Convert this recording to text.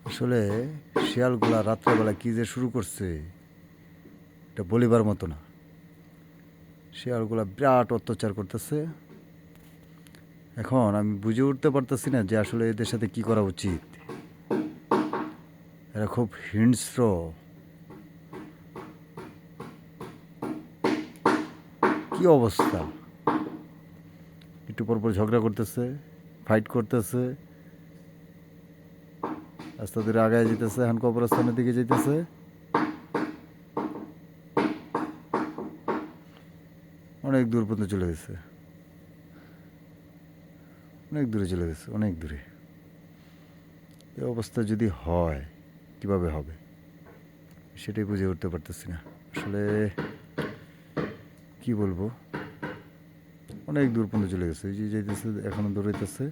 আসলে শিয়ালগুলা রাত্রেবেলা কী যে শুরু করছে এটা বলিবার মতো না। শিয়ালগুলা বিরাট অত্যাচার করতেছে। এখন আমি বুঝে উঠতে পারতেছি না যে আসলে এদের সাথে কি করা উচিত। এরা খুব হিংস্র। কি অবস্থা! একটু পর পর ঝগড়া করতেছে, ফাইট করতেছে, আস্তে ধীরে আগায় যেতেছে, এখন কবরস্থানের দিকে যেতেছে। অনেক দূর পর্যন্ত চলে গেছে, অনেক দূরে চলে গেছে, অনেক দূরে। এই অবস্থা যদি হয় কিভাবে হবে সেটাই বুঝে উঠতে পারতেছি না। আসলে কি বলবো, অনেক দূর পর্যন্ত চলে গেছে। এই যে যেতেছে, এখনো দৌড়াইতেছে।